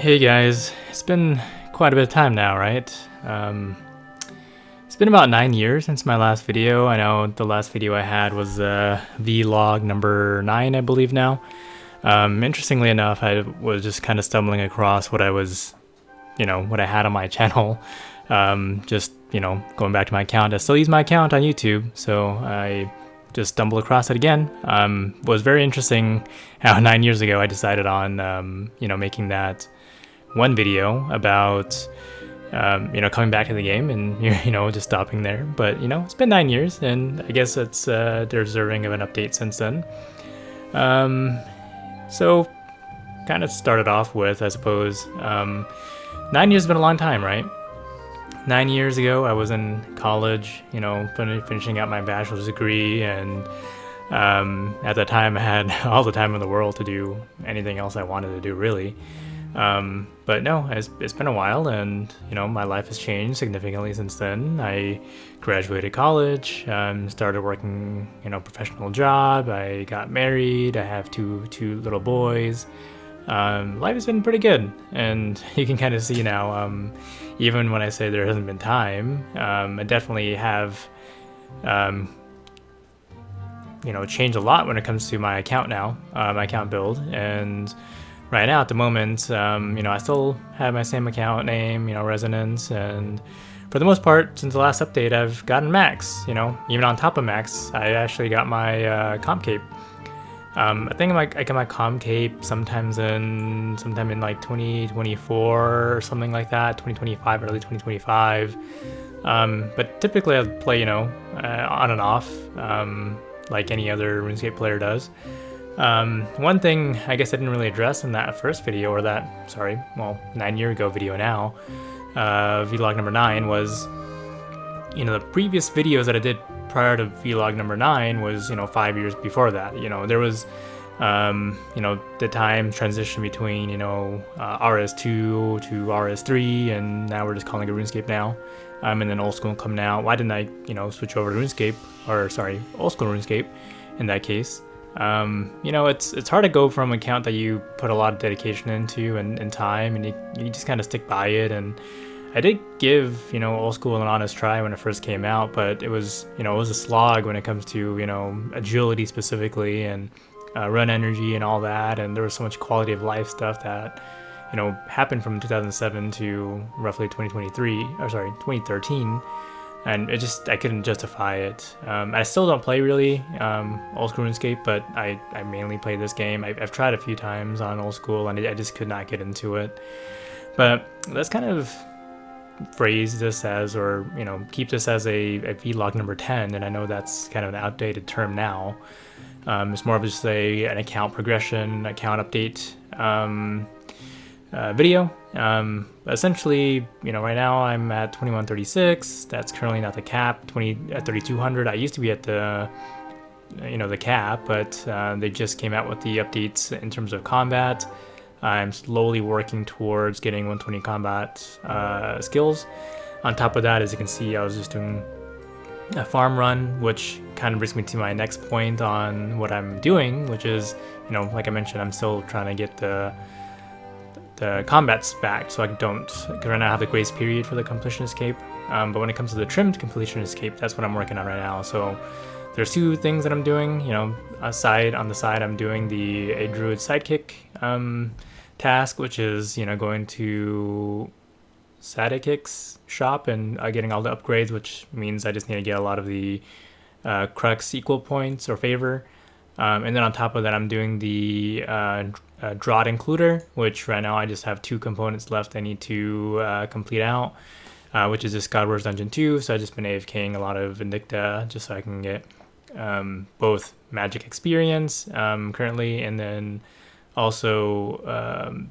Hey guys, it's been quite a bit of time now, right? It's been about 9 years since my last video. I know the last video I had was vlog number 9, I believe now. Interestingly enough, I was just kind of stumbling across what I was, what I had on my channel. Going back to my account. I still use my account on YouTube, so I just stumbled across it again. Was very interesting how 9 years ago I decided on, making that one video about coming back to the game and just stopping there. But it's been 9 years, and I guess it's deserving of an update since then. So kind of started off with, I suppose, 9 years has been a long time, right? 9 years ago I was in college, finishing out my bachelor's degree, and at that time I had all the time in the world to do anything else I wanted to do, really. But no, it's been a while, and my life has changed significantly since then. I graduated college, started working professional job. I got married. I have two little boys. Life has been pretty good, and you can kind of see now, even when I say there hasn't been time, I definitely have changed a lot when it comes to my account now, my account build. And right now, at the moment, I still have my same account name, Resonance, and for the most part, since the last update, I've gotten max. Even on top of max, I actually got my comp cape. I think I get my comp cape sometime in like 2024 or something like that, 2025, early 2025. But typically, I play on and off, like any other RuneScape player does. One thing I guess I didn't really address in that first video, or 9-year ago video now, vlog number 9, was, the previous videos that I did prior to vlog number 9 was, 5 years before that. There was, the time transition between, RS2 to RS3, and now we're just calling it RuneScape now. And then old school coming out. Why didn't I, switch over to RuneScape, old school RuneScape in that case? It's hard to go from an account that you put a lot of dedication into and time, and you just kind of stick by it. And I did give old school an honest try when it first came out, but it was a slog when it comes to agility specifically, and run energy and all that. And there was so much quality of life stuff that happened from 2007 to roughly 2013. And I couldn't justify it. I still don't play really old school RuneScape, but I mainly play this game. I've tried a few times on old school, and I just could not get into it. But let's kind of phrase this as, or keep this as a vlog number 10, and I know that's kind of an outdated term now. It's more of just an account progression, account update video. Essentially, right now I'm at 2136. That's currently not the cap. At 3200. I used to be at the cap, but they just came out with the updates in terms of combat. I'm slowly working towards getting 120 combat skills. On top of that, as you can see, I was just doing a farm run, which kind of brings me to my next point on what I'm doing, which is, like I mentioned, I'm still trying to get the combats back, so because right now I have the grace period for the completionist cape. But when it comes to the trimmed completionist cape, that's what I'm working on right now. So there's two things that I'm doing. On the side, I'm doing a druid sidekick task, which is going to Sadikik's shop and getting all the upgrades, which means I just need to get a lot of the crux equal points or favor. And then on top of that, I'm doing the Draught Includer, which right now I just have 2 components left I need to complete out, which is this God Wars Dungeon 2. So I've just been AFKing a lot of Vindicta just so I can get both magic experience currently, and then also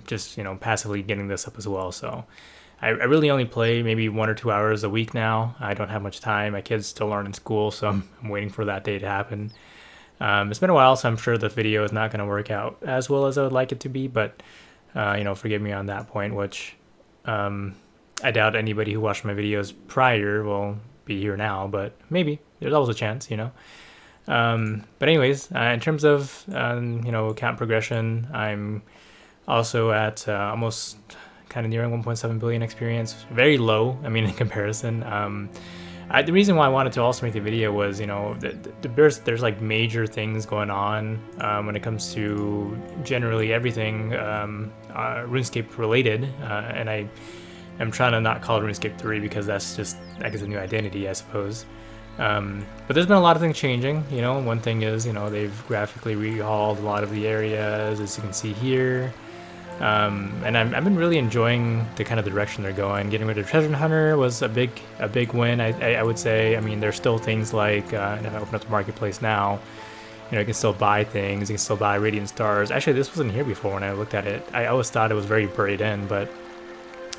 just passively getting this up as well. So I really only play maybe 1 or 2 hours a week now. I don't have much time. My kids still aren't in school, so I'm waiting for that day to happen. It's been a while, so I'm sure the video is not going to work out as well as I would like it to be, but forgive me on that point, which I doubt anybody who watched my videos prior will be here now, but maybe. There's always a chance, But anyways, in terms of, account progression, I'm Also at almost kind of nearing 1.7 billion experience. Very low, I mean, in comparison. The reason why I wanted to also make the video was, you know, there's like major things going on when it comes to generally everything RuneScape related, and I'm trying to not call it RuneScape 3 because that's just, I guess, a new identity, I suppose. But there's been a lot of things changing. You know, one thing is, you know, they've graphically rehauled a lot of the areas, as you can see here. And I've been really enjoying the kind of direction they're going. Getting rid of Treasure Hunter was a big win, I would say. I mean, there's still things like, and if I open up the marketplace now, you know, you can still buy things. You can still buy Radiant Stars. Actually, this wasn't here before when I looked at it. I always thought it was very buried in, but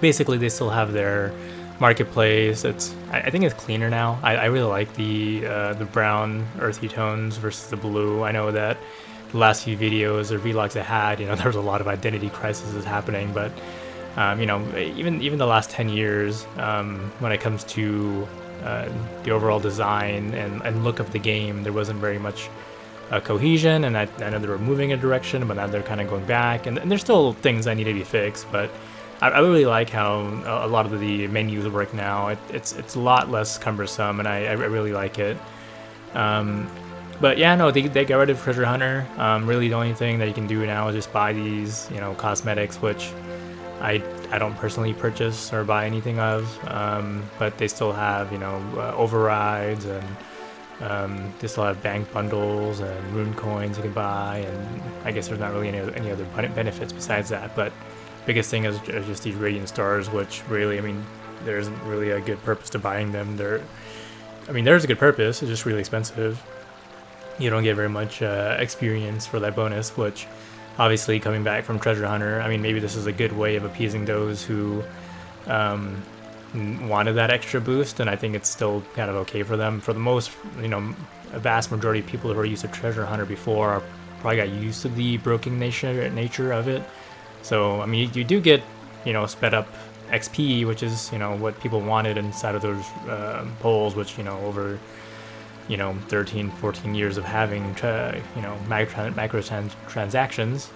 basically they still have their marketplace. I think it's cleaner now. I really like the brown earthy tones versus the blue. I know that the last few videos or vlogs I had, you know, there was a lot of identity crises happening, but you know, even the last 10 years, when it comes to the overall design and look of the game, there wasn't very much cohesion, and I know they were moving a direction, but now they're kind of going back, and there's still things that need to be fixed, but I really like how a lot of the menus work now. It's a lot less cumbersome, and I really like it. But yeah, no, they got rid of Treasure Hunter. Really, the only thing that you can do now is just buy these, you know, cosmetics, which I don't personally purchase or buy anything of. But they still have, you know, overrides, and they still have bank bundles and rune coins you can buy. And I guess there's not really any other benefits besides that. But biggest thing is just these Radiant Stars, which really, I mean, there isn't really a good purpose to buying them. I mean, there's a good purpose. It's just really expensive. You don't get very much experience for that bonus, which obviously coming back from Treasure Hunter, I mean, maybe this is a good way of appeasing those who wanted that extra boost, and I think it's still kind of okay for them. For the most, you know, a vast majority of people who are used to Treasure Hunter before probably got used to the broken nature of it. So, I mean, you do get, you know, sped up XP, which is, you know, what people wanted inside of those polls, which, you know, over, you know, 13, 14 years of having, you know, microtransactions,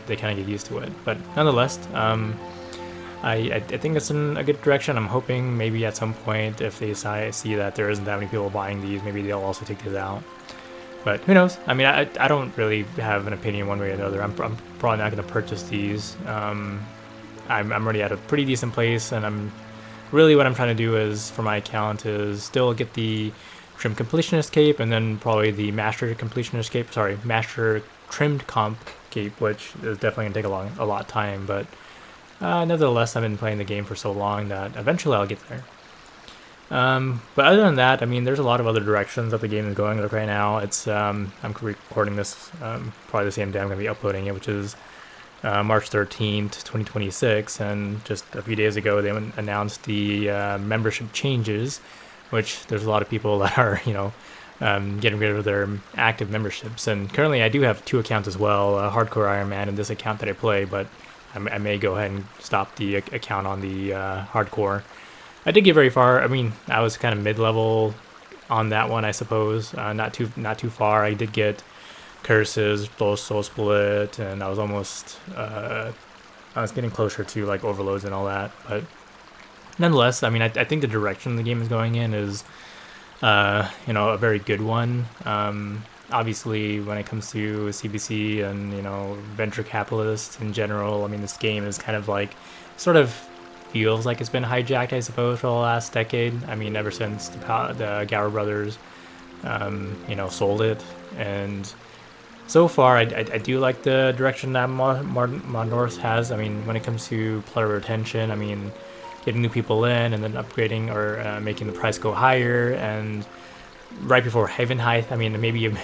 they kind of get used to it. But nonetheless, I think it's in a good direction. I'm hoping maybe at some point, if they see that there isn't that many people buying these, maybe they'll also take these out. But who knows? I mean, I don't really have an opinion one way or the other. I'm probably not going to purchase these. I'm already at a pretty decent place, and what I'm trying to do is, for my account, is still get the Trim Completionist Cape, and then probably the Master Completionist Cape. Sorry, Master Trimmed Comp Cape, which is definitely going to take a lot of time. But nevertheless, I've been playing the game for so long that eventually I'll get there. But other than that, I mean, there's a lot of other directions that the game is going right now. It's I'm recording this probably the same day I'm going to be uploading it, which is March 13th, 2026, and just a few days ago they announced the membership changes, which there's a lot of people that are, you know, getting rid of their active memberships. And currently I do have 2 accounts as well, Hardcore Iron Man and this account that I play, but I may go ahead and stop the account on the Hardcore. I did get very far. I mean, I was kind of mid-level on that one, I suppose. Not too far. I did get curses, soul split, and I was almost I was getting closer to like overloads and all that. But nonetheless, I mean, I think the direction the game is going in is you know, a very good one. Obviously, when it comes to CBC and, you know, venture capitalists in general, I mean, this game is kind of like sort of feels like it's been hijacked, I suppose, for the last decade. I mean, ever since the Gower brothers, you know, sold it. And so far, I do like the direction that Mod North has. I mean, when it comes to player retention, I mean, getting new people in and then upgrading or making the price go higher. And right before Haven Height, I mean, maybe it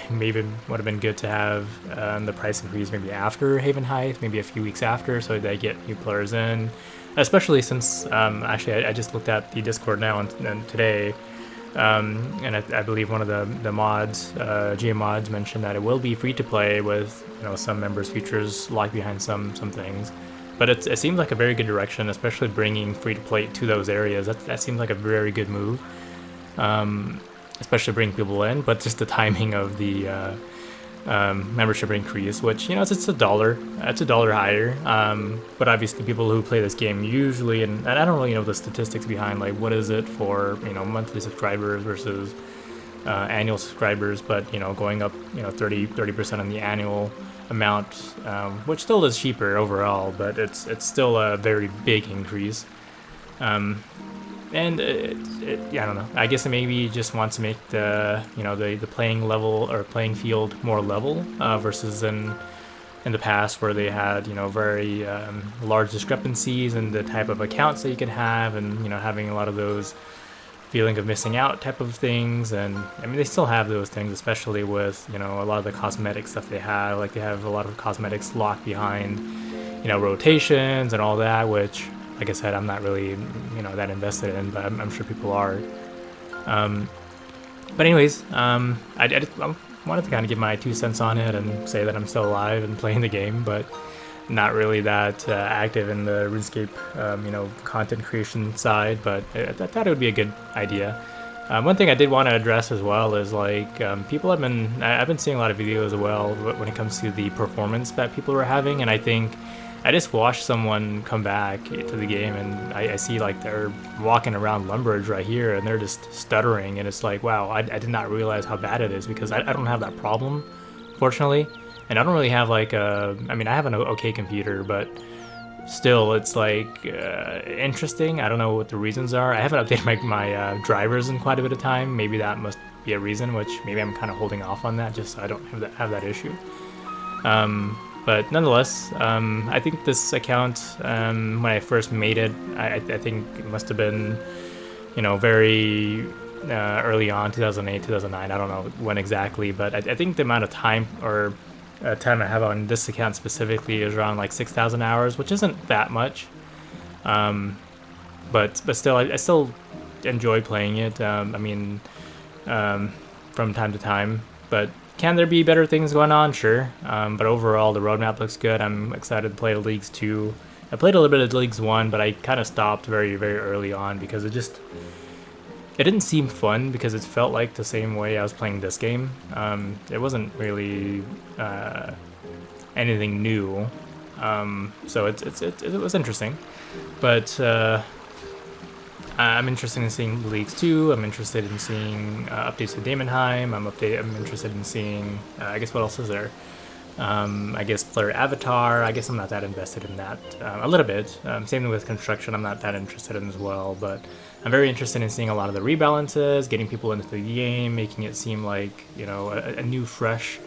would have been good to have the price increase maybe after Haven Height, maybe a few weeks after, so they get new players in. Especially since, actually, I just looked at the Discord now and today, and I believe one of the mods, GM mods, mentioned that it will be free to play with, you know, some members' features locked behind some things. But it seems like a very good direction, especially bringing free to play to those areas. That seems like a very good move, especially bringing people in. But just the timing of the membership increase, which, you know, it's $1. It's $1 higher. But obviously, people who play this game usually, and I don't really know the statistics behind, like, what is it for, you know, monthly subscribers versus annual subscribers, but, you know, going up, you know, 30% on the annual amount, which still is cheaper overall, but it's still a very big increase. And yeah, I don't know. I guess it maybe just wants to make the, you know, the playing level or playing field more level, versus in the past where they had, you know, very large discrepancies in the type of accounts that you could have, and, you know, having a lot of those feeling of missing out type of things. And I mean, they still have those things, especially with, you know, a lot of the cosmetic stuff they have. Like, they have a lot of cosmetics locked behind, you know, rotations and all that, which, like I said, I'm not really, you know, that invested in, but I'm sure people are. But anyways, I wanted to kind of give my 2 cents on it and say that I'm still alive and playing the game, but not really that active in the RuneScape, you know, content creation side. But I thought it would be a good idea. One thing I did want to address as well is, like, I've been seeing a lot of videos as well when it comes to the performance that people are having, and I think I just watched someone come back to the game, and I see, like, they're walking around Lumbridge right here, and they're just stuttering, and it's like, wow, I did not realize how bad it is, because I don't have that problem, fortunately, and I don't really have, like, I mean, I have an okay computer, but still, it's, like, interesting. I don't know what the reasons are. I haven't updated my drivers in quite a bit of time. Maybe that must be a reason, which maybe I'm kind of holding off on that, just so I don't have that issue. But nonetheless, I think this account, when I first made it, I think it must have been, you know, very early on, 2008, 2009. I don't know when exactly, but I think the amount of time or time I have on this account specifically is around like 6,000 hours, which isn't that much. But still, I still enjoy playing it. I mean, from time to time, but. Can there be better things going on? Sure. But overall, the roadmap looks good. I'm excited to play the Leagues 2. I played a little bit of Leagues 1, but I kind of stopped very, very early on because it didn't seem fun, because it felt like the same way I was playing this game. It wasn't really anything new. So it was interesting. But I'm interested in seeing Leagues 2. I'm interested in seeing updates to Daemonheim. I'm interested in seeing, I guess, what else is there? I guess Player Avatar. I guess I'm not that invested in that. A little bit. Same with Construction. I'm not that interested in as well. But I'm very interested in seeing a lot of the rebalances, getting people into the game, making it seem like, you know, a new, fresh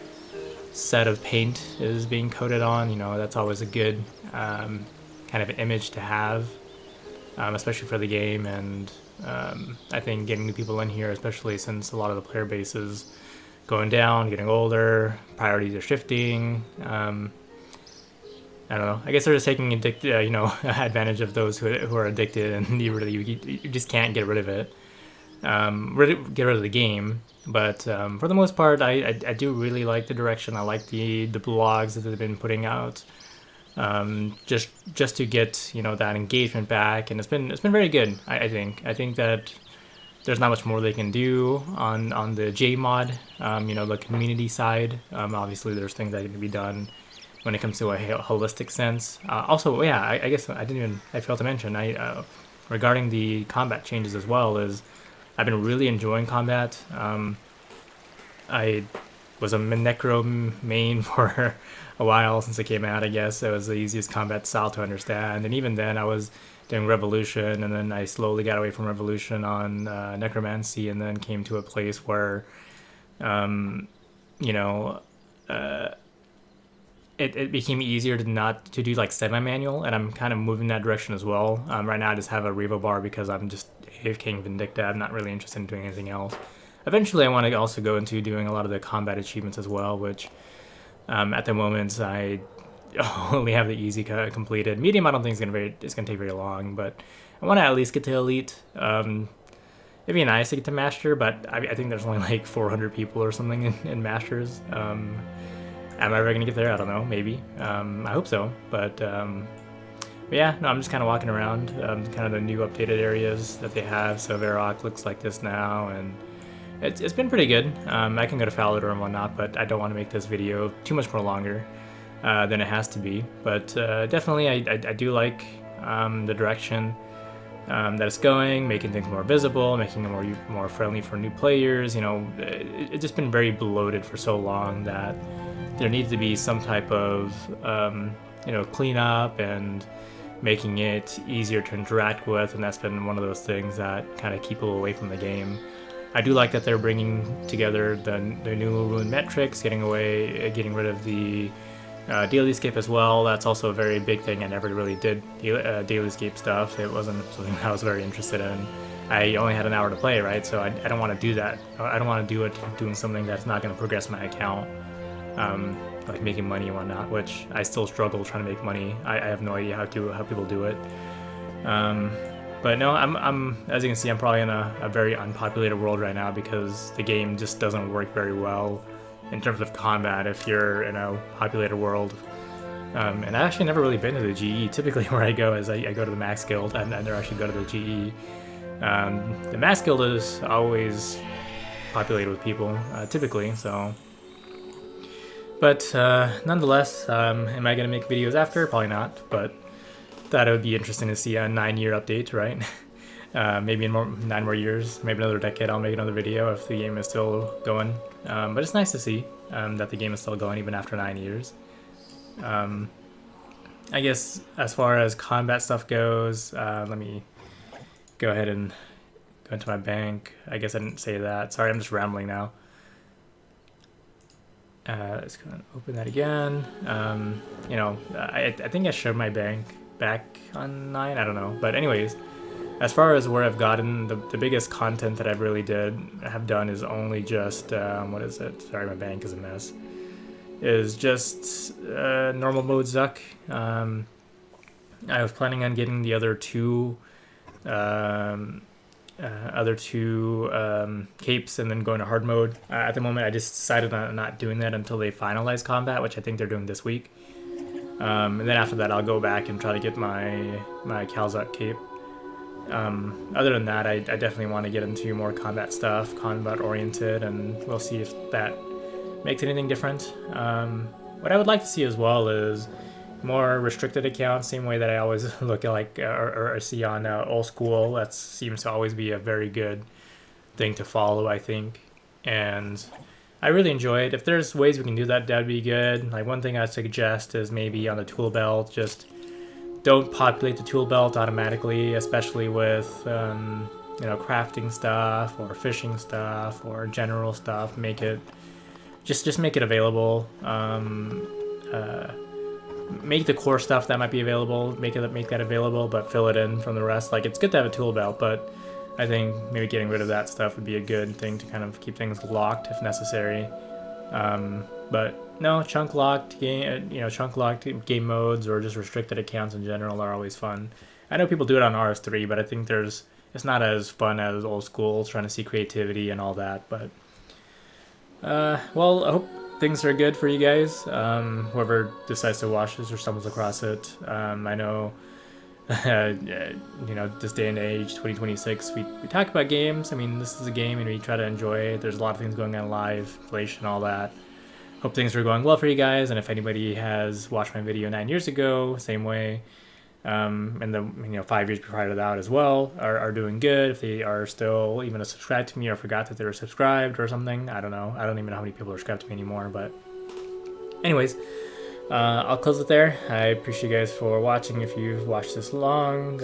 set of paint is being coated on. You know, that's always a good kind of image to have. Especially for the game, and I think getting new people in here, especially since a lot of the player base is going down, getting older, priorities are shifting. I don't know. I guess they're just taking advantage of those who are addicted, and you just can't get rid of it. Get rid of the game. But for the most part, I do really like the direction. I like the blogs that they've been putting out. Just to get, you know, that engagement back, and it's been very good. I think that there's not much more they can do on the J mod, you know, the community side. Obviously there's things that can be done when it comes to a holistic sense. Also, yeah, I guess I failed to mention, regarding the combat changes as well, is I've been really enjoying combat. I was a Necro main for a while since it came out, I guess. It was the easiest combat style to understand. And even then, I was doing Revolution, and then I slowly got away from Revolution on Necromancy, and then came to a place where, you know, it became easier to do like semi-manual, and I'm kind of moving that direction as well. Right now, I just have a Revo bar because I'm just AFKing Vindicta. I'm not really interested in doing anything else. Eventually, I want to also go into doing a lot of the combat achievements as well, which at the moment I only have the easy completed. Medium, I don't think it's gonna take very long, but I want to at least get to elite. It'd be nice to get to master, but I think there's only like 400 people or something in masters. Am I ever gonna get there? I don't know. Maybe. I hope so. But yeah, no, I'm just kind of walking around, kind of the new updated areas that they have. So Varrock looks like this now, and It's been pretty good. I can go to Falador and whatnot, but I don't want to make this video too much more longer than it has to be. But definitely, I do like the direction that it's going, making things more visible, making it more friendly for new players. You know, it's just been very bloated for so long that there needs to be some type of you know, cleanup and making it easier to interact with, and that's been one of those things that kind of keep people away from the game. I do like that they're bringing together the new rune metrics, getting rid of the Dailyscape as well. That's also a very big thing. I never really did Dailyscape stuff. It wasn't something I was very interested in. I only had an hour to play, right? So I don't want to do that. I don't want to do it doing something that's not going to progress my account, like making money and whatnot, which I still struggle trying to make money. I have no idea how people do it. But no, I'm as you can see, I'm probably in a very unpopulated world right now because the game just doesn't work very well in terms of combat if you're in a populated world. And I've actually never really been to the GE. Typically where I go is I go to the Max Guild. I never actually go to the GE. The Max Guild is always populated with people, typically, so... But nonetheless, am I going to make videos after? Probably not, but thought it would be interesting to see a 9-year update, right? Maybe in 9 more years, maybe another decade, I'll make another video if the game is still going. But it's nice to see that the game is still going even after 9 years. I guess as far as combat stuff goes, let me go ahead and go into my bank. I guess I didn't say that. Sorry, I'm just rambling now. Let's go and open that again. You know, I think I showed my bank back on 9, I don't know. But anyways, as far as where I've gotten, the biggest content that I've really have done is only just, what is it? Sorry, my bank is a mess. Is just normal mode Zuck. I was planning on getting the other two capes and then going to hard mode. At the moment, I just decided on not doing that until they finalize combat, which I think they're doing this week. And then after that, I'll go back and try to get my Calzuck cape. Other than that, I definitely want to get into more combat stuff, combat oriented, and we'll see if that makes anything different. What I would like to see as well is more restricted accounts, same way that I always look at like or see on old school. That seems to always be a very good thing to follow, I think, and I really enjoy it. If there's ways we can do that, that'd be good. Like one thing I suggest is maybe on the tool belt, just don't populate the tool belt automatically, especially with you know, crafting stuff or fishing stuff or general stuff. Make it just make it available. Make the core stuff that might be available, make that available, but fill it in from the rest. Like, it's good to have a tool belt, but I think maybe getting rid of that stuff would be a good thing to kind of keep things locked if necessary. But no, chunk locked game modes or just restricted accounts in general are always fun. I know people do it on RS3, but I think it's not as fun as old school, trying to see creativity and all that. But well, I hope things are good for you guys. Whoever decides to watch this or stumbles across it. I know, you know, this day and age, 2026, we talk about games. I mean, this is a game and we try to enjoy it. There's a lot of things going on live, inflation, all that. Hope things are going well for you guys. And if anybody has watched my video 9 years ago, same way, and the 5 years prior to that as well, are doing good. If they are still even subscribed to me or forgot that they were subscribed or something, I don't know. I don't even know how many people are subscribed to me anymore. But anyways, I'll close it there. I appreciate you guys for watching. If you've watched this long,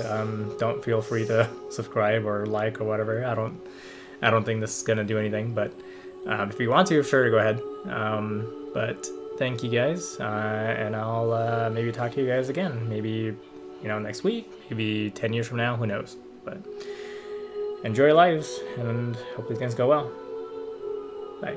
don't feel free to subscribe or like or whatever. I don't think this is gonna do anything, but if you want to, sure, go ahead. But thank you guys, and I'll maybe talk to you guys again. Maybe, you know, next week, maybe 10 years from now, who knows. But enjoy your lives, and hopefully things go well. Bye.